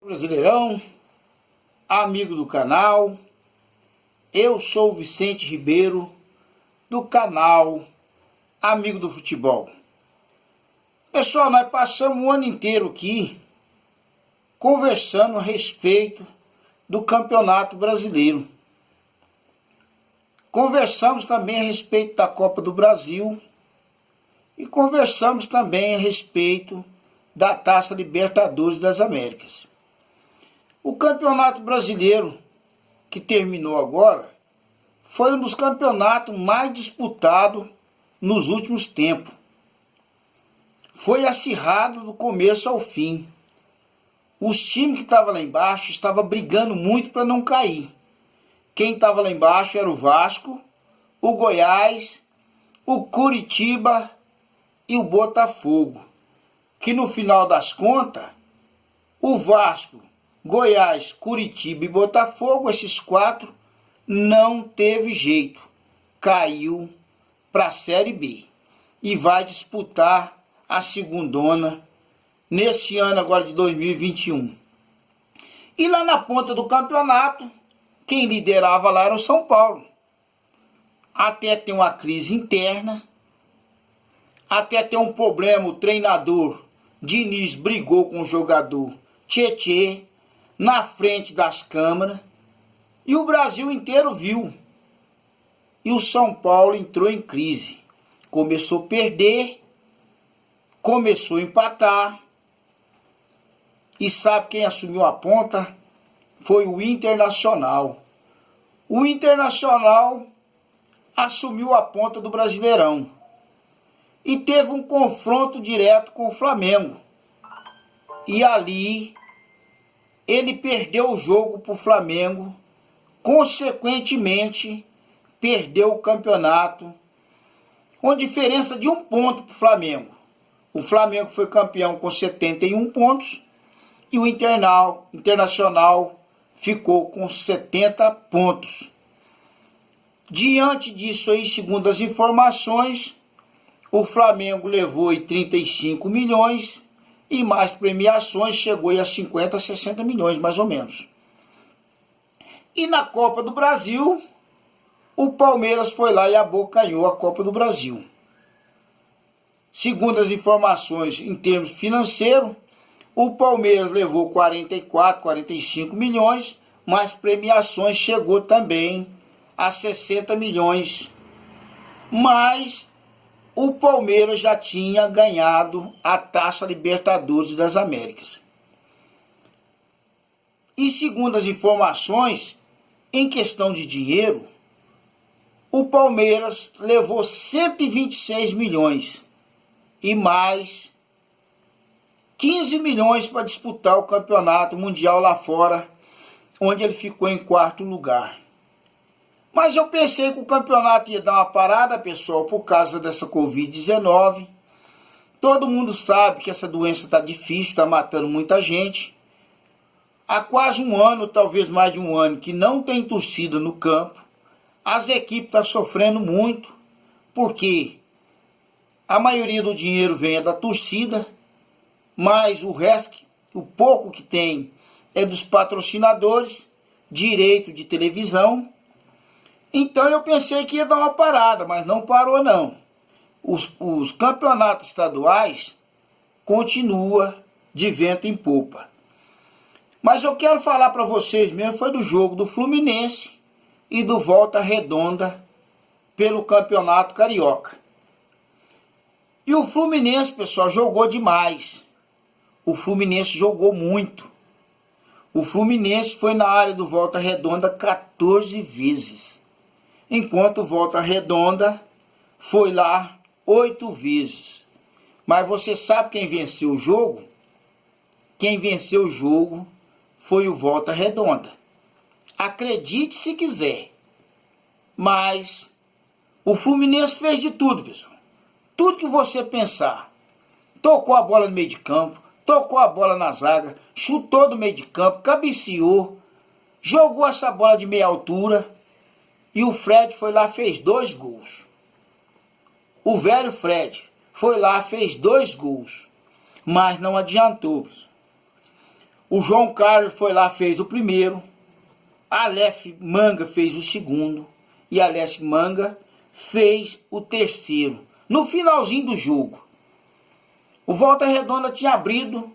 Brasileirão, amigo do canal, eu sou o Vicente Ribeiro, do canal Amigo do Futebol. Pessoal, nós passamos o ano inteiro aqui conversando a respeito do Campeonato Brasileiro. Conversamos também a respeito da Copa do Brasil e conversamos também a respeito da Taça Libertadores das Américas. O Campeonato Brasileiro, que terminou agora, foi um dos campeonatos mais disputados nos últimos tempos. Foi acirrado do começo ao fim. Os times que estavam lá embaixo estavam brigando muito para não cair. Quem estava lá embaixo era o Vasco, o Goiás, o Curitiba e o Botafogo. Que no final das contas, o Vasco, Goiás, Curitiba e Botafogo, esses quatro, não teve jeito. Caiu para a Série B e vai disputar a segundona nesse ano agora de 2021. E lá na ponta do campeonato, quem liderava lá era o São Paulo. Até ter uma crise interna, até ter um problema, o treinador Diniz brigou com o jogador Tietê na frente das câmeras e o Brasil inteiro viu. E o São Paulo entrou em crise. Começou a perder, começou a empatar. E sabe quem assumiu a ponta? Foi o Internacional. O Internacional assumiu a ponta do Brasileirão. E teve um confronto direto com o Flamengo. E ali ele perdeu o jogo para o Flamengo. Consequentemente, perdeu o campeonato com diferença de 1 ponto para o Flamengo. O Flamengo foi campeão com 71 pontos e o Internacional ficou com 70 pontos. Diante disso aí, segundo as informações, o Flamengo levou 35 milhões e mais premiações, chegou a 50, 60 milhões mais ou menos. E na Copa do Brasil, o Palmeiras foi lá e abocanhou a Copa do Brasil. Segundo as informações em termos financeiros, o Palmeiras levou 44, 45 milhões, mais premiações, chegou também a 60 milhões. Mas o Palmeiras já tinha ganhado a Taça Libertadores das Américas. E segundo as informações, em questão de dinheiro, o Palmeiras levou 126 milhões e mais 15 milhões para disputar o campeonato mundial lá fora, onde ele ficou em 4º lugar. Mas eu pensei que o campeonato ia dar uma parada, pessoal, por causa dessa Covid-19. Todo mundo sabe que essa doença está difícil, está matando muita gente. Há quase um ano, talvez mais de um ano, que não tem torcida no campo. As equipes estão sofrendo muito, porque a maioria do dinheiro vem da torcida, mas o resto, o pouco que tem, é dos patrocinadores, direito de televisão. Então eu pensei que ia dar uma parada, mas não parou não. Os campeonatos estaduais continuam de vento em popa. Mas eu quero falar para vocês mesmo, foi do jogo do Fluminense e do Volta Redonda pelo Campeonato Carioca. E o Fluminense, pessoal, jogou demais. O Fluminense jogou muito. O Fluminense foi na área do Volta Redonda 14 vezes. Enquanto o Volta Redonda foi lá 8 vezes. Mas você sabe quem venceu o jogo? Quem venceu o jogo foi o Volta Redonda. Acredite se quiser. Mas o Fluminense fez de tudo, pessoal. Tudo que você pensar. Tocou a bola no meio de campo, tocou a bola na zaga, chutou do meio de campo, cabeceou, jogou essa bola de meia altura. E o Fred foi lá, fez 2 gols. O velho Fred foi lá, fez 2 gols. Mas não adiantou. O João Carlos foi lá, fez o primeiro. Aleph Manga fez o segundo. E Aleph Manga fez o terceiro. No finalzinho do jogo. O Volta Redonda tinha abrido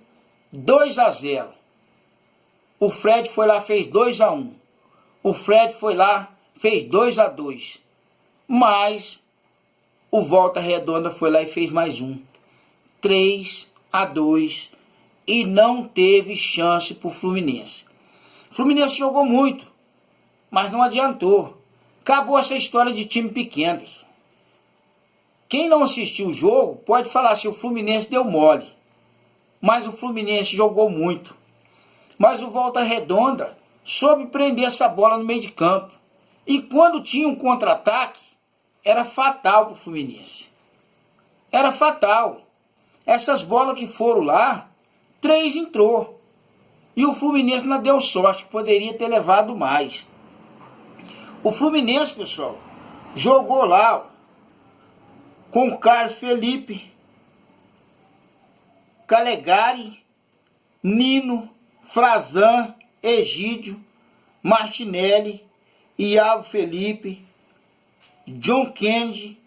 2-0. O Fred foi lá, fez 2-1. O Fred foi lá, fez 2-2. Mas o Volta Redonda foi lá e fez mais um. 3-2. E não teve chance para o Fluminense. O Fluminense jogou muito, mas não adiantou. Acabou essa história de time pequeno. Quem não assistiu o jogo pode falar assim, o Fluminense deu mole. Mas o Fluminense jogou muito. Mas o Volta Redonda soube prender essa bola no meio de campo. E quando tinha um contra-ataque, era fatal para o Fluminense. Era fatal. Essas bolas que foram lá, 3 entrou. E o Fluminense não deu sorte, que poderia ter levado mais. O Fluminense, pessoal, jogou lá ó, com o Carlos Felipe, Calegari, Nino, Frazan, Egídio, Martinelli, Iago Felipe, John Kennedy,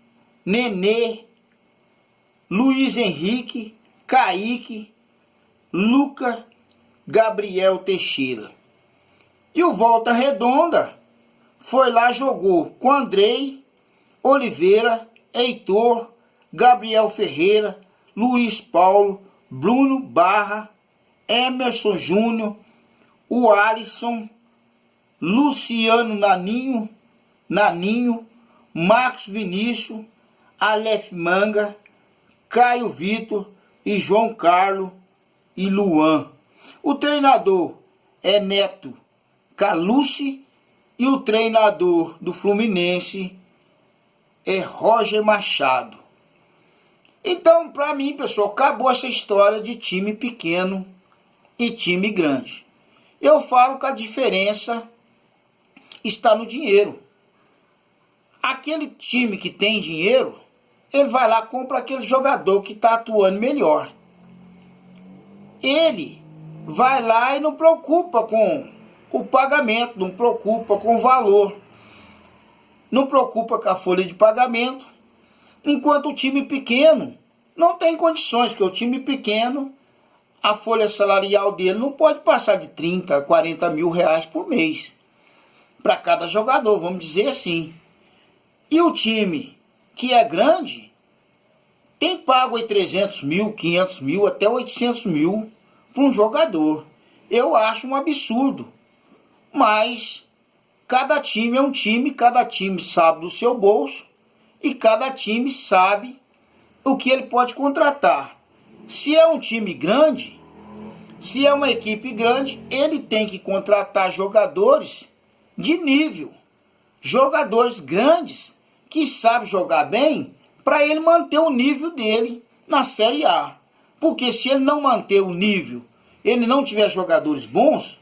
Nenê, Luiz Henrique, Kaique, Luca, Gabriel Teixeira. E o Volta Redonda foi lá, jogou com Andrei, Oliveira, Heitor, Gabriel Ferreira, Luiz Paulo, Bruno Barra, Emerson Júnior, o Alisson, Luciano Naninho, Marcos Vinícius, Aleph Manga, Caio Vitor e João Carlos e Luan. O treinador é Neto Calucci e o treinador do Fluminense é Roger Machado. Então, para mim, pessoal, acabou essa história de time pequeno e time grande. Eu falo que a diferença está no dinheiro. Aquele time que tem dinheiro, ele vai lá e compra aquele jogador que está atuando melhor. Ele vai lá e não preocupa com o pagamento, não preocupa com o valor, não preocupa com a folha de pagamento, enquanto o time pequeno não tem condições, porque o time pequeno, a folha salarial dele não pode passar de 30, 40 mil reais por mês, para cada jogador, vamos dizer assim. E o time que é grande, tem pago aí 300 mil, 500 mil, até 800 mil para um jogador. Eu acho um absurdo. Mas cada time é um time, cada time sabe do seu bolso e cada time sabe o que ele pode contratar. Se é um time grande, se é uma equipe grande, ele tem que contratar jogadores de nível. Jogadores grandes que sabem jogar bem para ele manter o nível dele na Série A. Porque se ele não manter o nível, ele não tiver jogadores bons,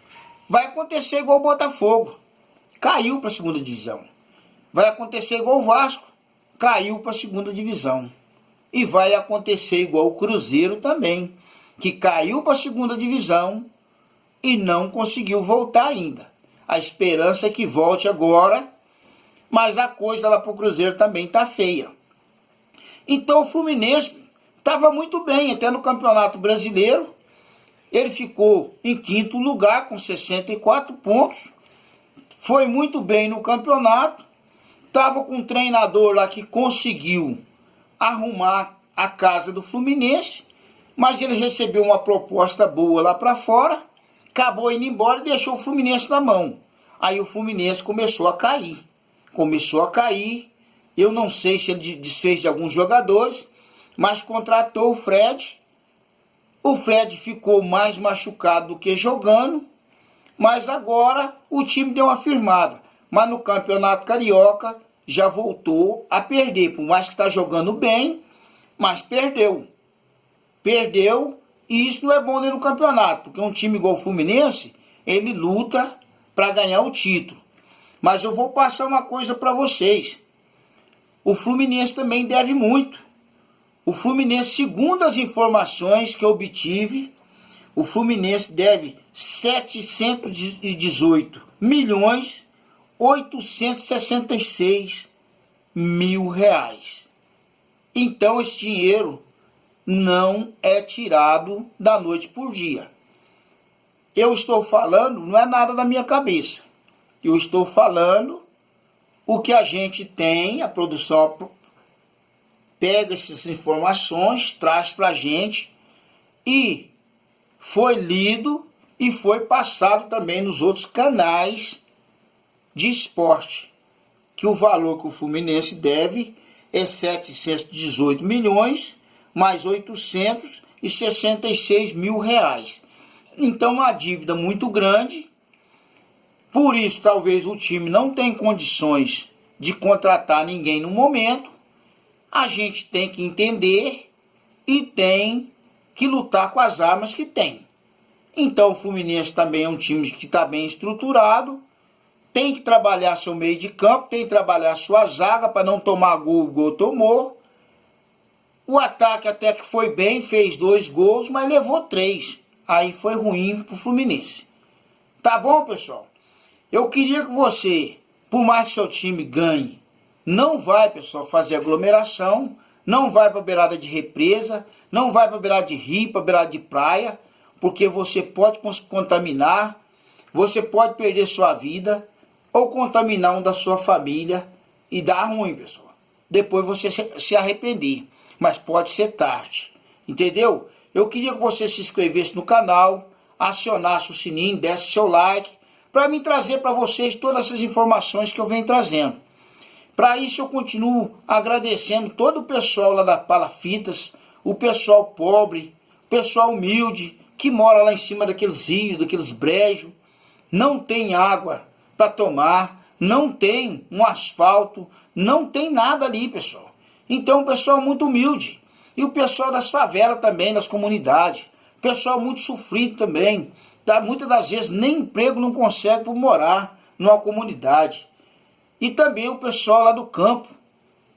vai acontecer igual o Botafogo, caiu para a segunda divisão. Vai acontecer igual o Vasco, caiu para a segunda divisão. E vai acontecer igual o Cruzeiro também, que caiu para a segunda divisão e não conseguiu voltar ainda. A esperança é que volte agora, mas a coisa lá para o Cruzeiro também está feia. Então o Fluminense estava muito bem, até no Campeonato Brasileiro. Ele ficou em 5º lugar com 64 pontos. Foi muito bem no campeonato. Estava com um treinador lá que conseguiu arrumar a casa do Fluminense. Mas ele recebeu uma proposta boa lá para fora. Acabou indo embora e deixou o Fluminense na mão. Aí o Fluminense começou a cair. Eu não sei se ele desfez de alguns jogadores, mas contratou o Fred. O Fred ficou mais machucado do que jogando, mas agora o time deu uma firmada. Mas no Campeonato Carioca já voltou a perder, por mais que está jogando bem, mas perdeu. Perdeu, e isso não é bom dentro do campeonato, porque um time igual o Fluminense, ele luta para ganhar o título. Mas eu vou passar uma coisa para vocês. O Fluminense também deve muito. O Fluminense, segundo as informações que eu obtive, o Fluminense deve 718 milhões 866 mil reais. Então esse dinheiro não é tirado da noite por dia. Eu estou falando, não é nada da minha cabeça. Eu estou falando o que a gente tem, a produção pega essas informações, traz para a gente e foi lido e foi passado também nos outros canais de esporte, que o valor que o Fluminense deve é 718 milhões mais 866 mil reais. Então, uma dívida muito grande. Por isso, talvez o time não tenha condições de contratar ninguém no momento. A gente tem que entender e tem que lutar com as armas que tem. Então, o Fluminense também é um time que está bem estruturado. Tem que trabalhar seu meio de campo, tem que trabalhar sua zaga para não tomar gol, o gol tomou. O ataque até que foi bem, fez 2 gols, mas levou 3. Aí foi ruim pro Fluminense. Tá bom, pessoal? Eu queria que você, por mais que seu time ganhe, não vai, pessoal, fazer aglomeração, não vai para beirada de represa, não vai para beirada de rio, para beirada de praia, porque você pode contaminar, você pode perder sua vida ou contaminar um da sua família e dar ruim, pessoal. Depois você se arrepender, mas pode ser tarde, entendeu? Eu queria que você se inscrevesse no canal, acionasse o sininho, desse seu like, para mim trazer para vocês todas essas informações que eu venho trazendo. Para isso eu continuo agradecendo todo o pessoal lá da Palafitas, o pessoal pobre, o pessoal humilde, que mora lá em cima daqueles rios, daqueles brejos, não tem água para tomar, não tem um asfalto, não tem nada ali, pessoal. Então o pessoal muito humilde. E o pessoal das favelas também, das comunidades. Pessoal muito sofrido também. Muitas das vezes nem emprego não consegue por morar numa comunidade. E também o pessoal lá do campo.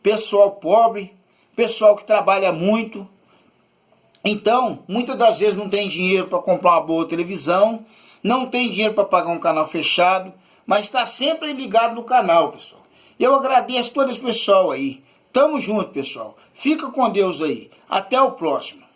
Pessoal pobre, pessoal que trabalha muito. Então, muitas das vezes não tem dinheiro para comprar uma boa televisão. Não tem dinheiro para pagar um canal fechado. Mas está sempre ligado no canal, pessoal. Eu agradeço todo esse pessoal aí. Tamo junto, pessoal. Fica com Deus aí. Até o próximo.